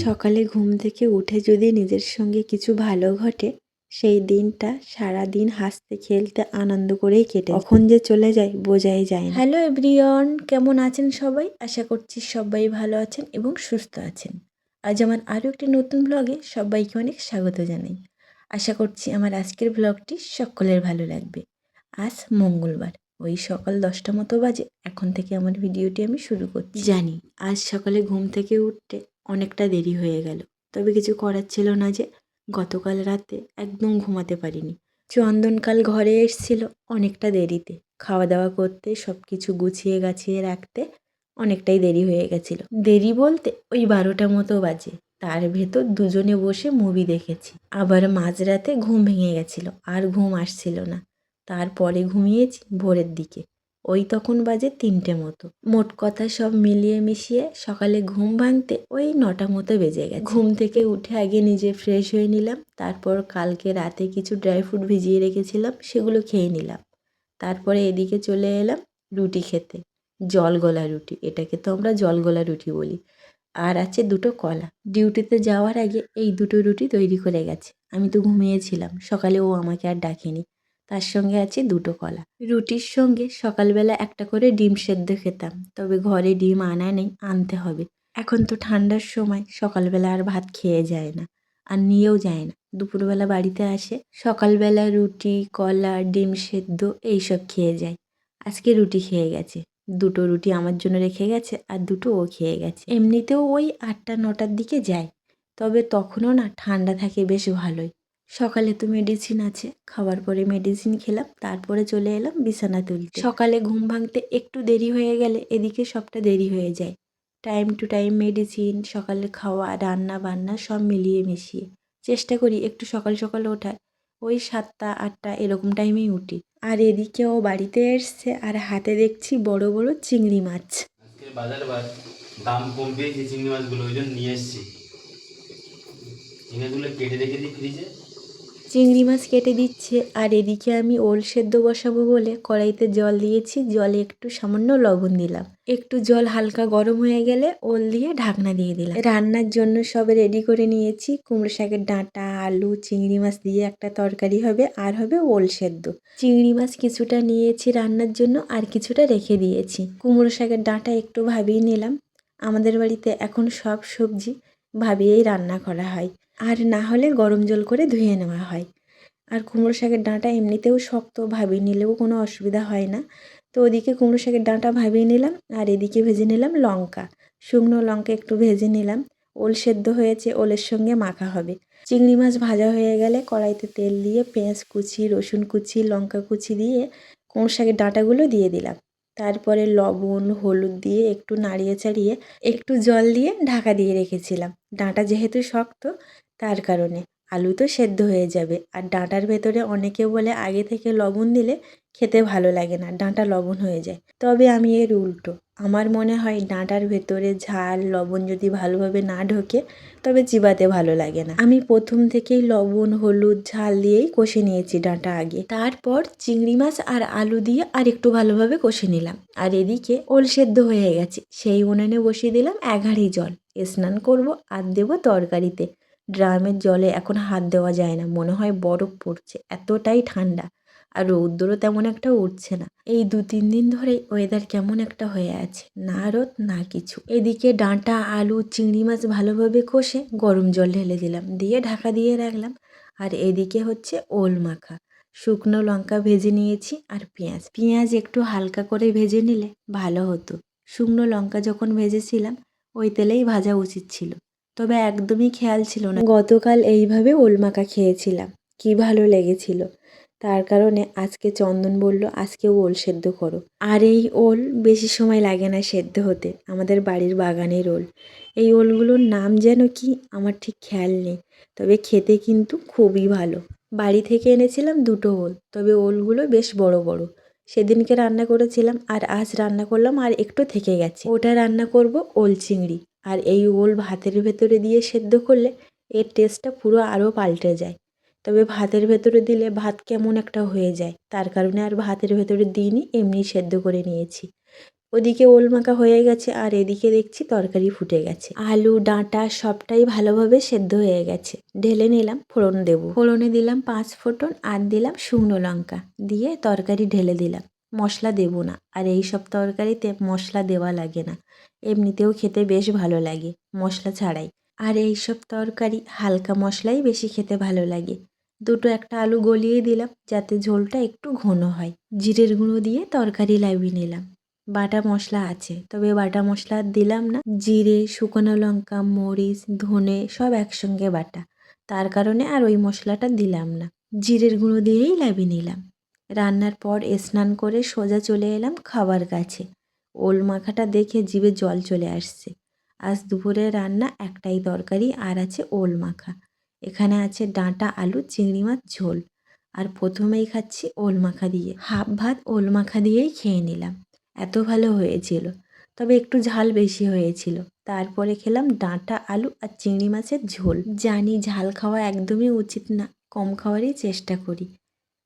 সকালে ঘুম থেকে উঠে যদি নিজের সঙ্গে কিছু ভালো ঘটে, সেই দিনটা সারাদিন হাসতে খেলতে আনন্দ করেই কেটে কখন যে চলে যায় বোঝাই যায় না। হ্যালো এভরিওয়ান, কেমন আছেন সবাই? আশা করছি সবাই ভালো আছেন এবং সুস্থ আছেন। আজ আমার আরও একটি নতুন ব্লগে সবাইকে অনেক স্বাগত জানাই। আশা করছি আমার আজকের ব্লগটি সকলের ভালো লাগবে। আজ মঙ্গলবার, ওই সকাল 10টা মতো বাজে। এখন থেকে আমার ভিডিওটি আমি শুরু করছি। জানি আজ সকালে ঘুম থেকে উঠতে অনেকটা দেরি হয়ে গেল, তবে কিছু করার ছিল না যে গতকাল রাতে একদম ঘুমাতে পারিনি। চন্দনকাল ঘরে এসেছিল অনেকটা দেরিতে, খাওয়া দাওয়া করতে সব কিছু গুছিয়ে গাছিয়ে রাখতে অনেকটাই দেরি হয়ে গেছিল। দেরি বলতে ওই 12টা মতো বাজে। তার ভেতর দুজনে বসে মুভি দেখেছি। আবার মাঝরাতে ঘুম ভেঙে গেছিল, আর ঘুম আসছিল না। তারপরে ঘুমিয়েছি ভোরের দিকে, ওই তখন বাজে 3টে মতো। মোট কথা সব মিলিয়ে মিশিয়ে সকালে ঘুম ভাঙতে ওই 9টা মতো বেজে গেছে। ঘুম থেকে উঠে আগে নিজে ফ্রেশ হয়ে নিলাম, তারপর কালকে রাতে কিছু ড্রাই ফ্রুট ভিজিয়ে রেখেছিলাম, সেগুলো খেয়ে নিলাম। তারপরে এদিকে চলে এলাম রুটি খেতে, জল গলা রুটি, এটাকে তো আমরা জল গলা রুটি বলি। আর আছে 2টো কলা। ডিউটিতে যাওয়ার আগে এই 2টো রুটি তৈরি করে গেছে। আমি তো ঘুমিয়েছিলাম, সকালে ও আমাকে আর ডাকেনি। তার সঙ্গে আছে 2টো কলা। রুটির সঙ্গে সকালবেলা একটা করে ডিম সেদ্ধ খেতাম, তবে ঘরে ডিম আনা নেই, আনতে হবে। এখন তো ঠান্ডার সময়, সকালবেলা আর ভাত খেয়ে যায় না, আর নিয়েও যায় না। দুপুরবেলা বাড়িতে আসে, সকালবেলা রুটি কলা ডিম সেদ্ধ এইসব খেয়ে যায়। আজকে রুটি খেয়ে গেছে, 2টো রুটি আমার জন্য রেখে গেছে আর 2টো ও খেয়ে গেছে। এমনিতেও ওই 8টা 9টার দিকে যায়, তবে তখনও না ঠান্ডা থাকে বেশ ভালোই। সকালে তো মেডিসিন আছে, খাওয়ার পরে মেডিসিন খেলাম, তারপরে চলে এলাম বিছানা তুলতে। সকালে ঘুম ভাঙতে একটু দেরি হয়ে গেলে এদিকে সবটা দেরি হয়ে যায়। টাইম টু টাইম মেডিসিন, সকালে খাওয়া, রান্না বান্না সব মিলিয়ে মিশিয়ে চেষ্টা করি একটু সকাল সকাল ওঠার। ওই 7টা 8টা এরকম টাইমেই উঠি। আর এদিকে ও বাড়িতে এসছে আর হাতে দেখছি বড় বড় চিংড়ি মাছ। আজকে বাজার বার দাম কম পেয়েছি চিংড়ি মাছগুলো, ওই জন্য নিয়ে এসেছি। চিংড়িগুলো কেটে রেখে দিই ফ্রিজে। চিংড়ি মাছ কেটে দিচ্ছে, আর এদিকে আমি ওল সেদ্ধ বসাবো বলে কড়াইতে জল দিয়েছি। জলে একটু সামান্য লবণ দিলাম, একটু জল হালকা গরম হয়ে গেলে ওল দিয়ে ঢাকনা দিয়ে দিলাম। রান্নার জন্য সব রেডি করে নিয়েছি। কুমড়ো শাকের ডাঁটা, আলু, চিংড়ি মাছ দিয়ে একটা তরকারি হবে, আর হবে ওল সেদ্ধ। চিংড়ি মাছ কিছুটা নিয়েছি রান্নার জন্য, আর কিছুটা রেখে দিয়েছি। কুমড়ো শাকের ডাঁটা একটু ভাবিয়ে নিলাম। আমাদের বাড়িতে এখন সব সবজি ভাবিয়েই রান্না করা হয়, আর না হলে গরম জল করে ধুয়ে নেওয়া হয়। আর কুমড়ো শাকের ডাঁটা এমনিতেও শক্ত, ভাবিয়ে নিলেও কোনো অসুবিধা হয় না। তো ওদিকে কুমড়ো শাকের ডাঁটা ভাবিয়ে নিলাম, আর এদিকে ভেজে নিলাম লঙ্কা, শুকনো লঙ্কা একটু ভেজে নিলাম। ওল সেদ্ধ হয়েছে, ওলের সঙ্গে মাখা হবে। চিংড়ি মাছ ভাজা হয়ে গেলে কড়াইতে তেল দিয়ে পেঁয়াজ কুচি, রসুন কুচি, লঙ্কা কুচি দিয়ে কুমড়ো শাকের ডাঁটাগুলো দিয়ে দিলাম। তারপরে লবণ হলুদ দিয়ে একটু নাড়িয়ে চাড়িয়ে একটু জল দিয়ে ঢাকা দিয়ে রেখেছিলাম। ডাঁটা যেহেতু শক্ত, তার কারণে। আলু তো সেদ্ধ হয়ে যাবে, আর ডাঁটার ভেতরে অনেকে বলে আগে থেকে লবণ দিলে খেতে ভালো লাগে না, ডাঁটা লবণ হয়ে যায়। তবে আমি এর উল্টো, আমার মনে হয় ডাঁটার ভেতরে ঝাল লবণ যদি ভালোভাবে না ঢোকে তবে চিবাতে ভালো লাগে না। আমি প্রথম থেকেই লবণ হলুদ ঝাল দিয়েই কষে নিয়েছি ডাঁটা আগে, তারপর চিংড়ি মাছ আর আলু দিয়ে আর একটু ভালোভাবে কষে নিলাম। আর এদিকে ওল সেদ্ধ হয়ে গেছে, সেই উনুনে বসিয়ে দিলাম 1 হাঁড়ি জল। স্নান করব আর দেবো তরকারিতে। ড্রামের জলে এখন হাত দেওয়া যায় না, মনে হয় বরফ পড়ছে, এতটাই ঠান্ডা। আর রৌদ্রও তেমন একটা উঠছে না। এই 2-3 দিন ধরেই ওয়েদার কেমন একটা হয়ে আছে, না রোদ না কিছু। এদিকে ডাঁটা আলু চিংড়ি মাছ ভালোভাবে কষে গরম জল ঢেলে দিলাম, দিয়ে ঢাকা দিয়ে রাখলাম। আর এদিকে হচ্ছে ওল মাখা, শুকনো লঙ্কা ভেজে নিয়েছি, আর পেঁয়াজ একটু হালকা করে ভেজে নিলে ভালো হতো। শুকনো লঙ্কা যখন ভেজেছিলাম ওই তেলেই ভাজা উচিত ছিল, তবে একদমই খেয়াল ছিল না। গতকাল এইভাবে ওল মাখা খেয়েছিলাম, কি ভালো লেগেছিল। তার কারণে আজকে চন্দন বলল আজকেও ওল সেদ্ধ করো। আর এই ওল বেশি সময় লাগে না সেদ্ধ হতে, আমাদের বাড়ির বাগানের ওল। এই ওলগুলোর নাম যেন কি আমার ঠিক খেয়াল নেই, তবে খেতে কিন্তু খুবই ভালো। বাড়ি থেকে এনেছিলাম 2টো ওল, তবে ওলগুলো বেশ বড় বড়। সেদিনকে রান্না করেছিলাম, আর আজ রান্না করলাম, আর একটু থেকে গেছে, ওটা রান্না করব ওল চিংড়ি। আর এই ওল ভাতের ভেতরে দিয়ে সেদ্ধ করলে এর টেস্টটা পুরো আরও পাল্টে যায়। তবে ভাতের ভেতরে দিলে ভাত কেমন একটা হয়ে যায়, তার কারণে আর ভাতের ভেতরে দিইনি, এমনি সেদ্ধ করে নিয়েছি। ওদিকে ওল মাখা হয়ে গেছে আর এদিকে দেখছি তরকারি ফুটে গেছে। আলু ডাঁটা সবটাই ভালোভাবে সেদ্ধ হয়ে গেছে। ঢেলে নিলাম, ফোড়ন দেবো। ফোড়নে দিলাম 5 ফোঁটন আর দিলাম শুকনো লঙ্কা, দিয়ে তরকারি ঢেলে দিলাম। মশলা দেবো না, আর এই সব তরকারিতে মশলা দেওয়া লাগে না, এমনিতেও খেতে বেশ ভালো লাগে মশলা ছাড়াই। আর এই সব তরকারি হালকা মশলাই বেশি খেতে ভালো লাগে। দুটো একটা আলু গলিয়ে দিলাম যাতে ঝোলটা একটু ঘন হয়। জিরের গুঁড়ো দিয়ে তরকারি লাবিয়ে নিলাম। বাটা মশলা আছে, তবে বাটা মশলা আর দিলাম না। জিরে, শুকনো লঙ্কা, মরিচ, ধনে সব একসঙ্গে বাটা, তার কারণে আর ওই মশলাটা দিলাম না। জিরের গুঁড়ো দিয়েই লাবিয়ে নিলাম। রান্নার পর স্নান করে সোজা চলে এলাম খাবার কাছে। ওল মাখাটা দেখে জিভে জল চলে আসছে। আজ দুপুরে রান্না একটাই তরকারি, আর আছে ওল মাখা। এখানে আছে ডাঁটা আলু চিংড়ি মাছ ঝোল, আর প্রথমেই খাচ্ছি ওল মাখা দিয়ে। হাফ ভাত ওল মাখা দিয়েই খেয়ে নিলাম। এত ভালো হয়েছিল, তবে একটু ঝাল বেশি হয়েছিল। তারপরে খেলাম ডাঁটা আলু আর চিংড়ি মাছের ঝোল। জানি ঝাল খাওয়া একদমই উচিত না, কম খাওয়ারই চেষ্টা করি।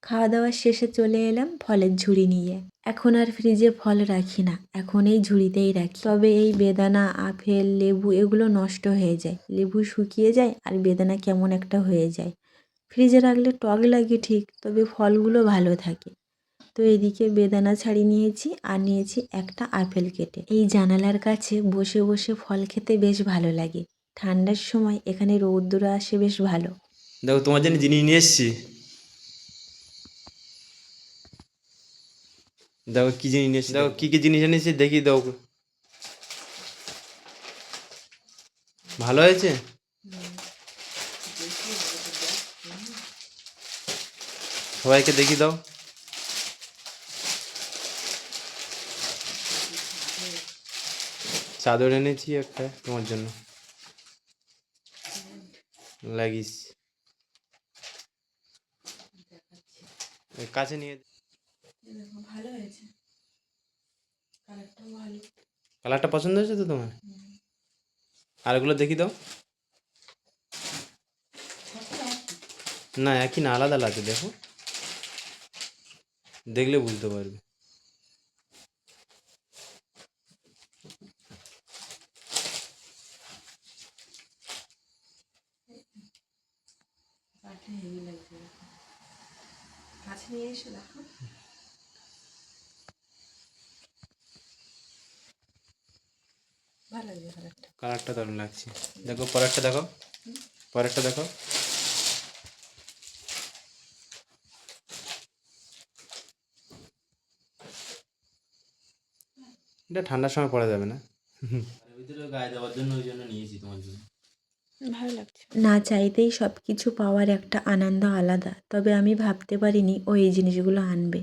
খাওয়া দাওয়ার শেষে চলে এলাম ফলের ঝুড়ি নিয়ে। এখন আর ফ্রিজে ফল রাখি না, এখন এই ঝুড়িতেই রাখি। তবে এই বেদানা, আপেল, লেবু এগুলো নষ্ট হয়ে যায়। লেবু শুকিয়ে যায় আর বেদানা কেমন একটা হয়ে যায়। ফ্রিজে রাখলে টক লাগে ঠিক, তবে ফলগুলো ভালো থাকে। তো এদিকে বেদানা ছাড়িয়ে নিয়েছি আর নিয়েছি একটা আপেল কেটে। এই জানালার কাছে বসে বসে ফল খেতে বেশ ভালো লাগে। ঠান্ডার সময় এখানে রৌদ্র আসে বেশ ভালো। দেখো তোমার জন্য জিনিস নিয়ে এসেছি। দেখো কি জিনিস নিয়ে এসেছি, দেখো কি কি জিনিস এনেছি দেখি দাও। ভালো হয়েছে? সবাইকে দেখি দাও। চাদর এনেছি একটা তোমার জন্য, লাগিস কাছে নিয়ে। ভালো হয়েছে, কালারটাও ভালো। কালারটা পছন্দ হয়েছে তো তোমার? আর এগুলো দেখি দাও। না একই না, আলাদা আলাদা, দেখো দেখলে বুঝতে পারবে। কাছে নিয়ে এসে দেখো। ভালো লাগছে কালারটা। কালারটা দারুণ লাগছে। দেখো পরেরটা দেখো, পরেরটা দেখো। এটা ঠান্ডার সময় পরা যাবে না, ভিতরে গায়ে দেওয়ার জন্য, ওই জন্য নিয়েছি তোমার জন্য। ভালো লাগছে। না চাইতেই সব কিছু পাওয়ার একটা আনন্দ আলাদা, তবে আমি ভাবতে পারিনি ও এই জিনিসগুলো আনবে।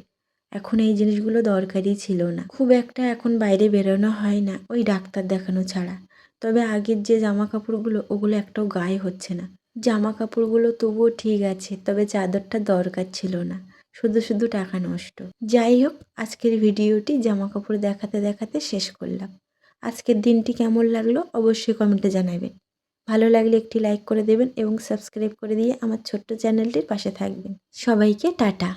এখন এই জিনিসগুলো দরকারই ছিল না, খুব একটা এখন বাইরে বেরোনো হয় না ওই ডাক্তার দেখানো ছাড়া। তবে আগের যে জামা কাপড়গুলো ওগুলো একটাও গায়ে হচ্ছে না। জামা কাপড়গুলো তবুও ঠিক আছে, তবে চাদরটা দরকার ছিল না, শুধু শুধু টাকা নষ্ট। যাই হোক, আজকের ভিডিওটি জামা কাপড় দেখাতে দেখাতে শেষ করলাম। আজকের দিনটি কেমন লাগলো অবশ্যই কমেন্টে জানাবেন। ভালো লাগলে একটি লাইক করে দেবেন এবং সাবস্ক্রাইব করে দিয়ে আমার ছোট্ট চ্যানেলটির পাশে থাকবেন। সবাইকে টাটা।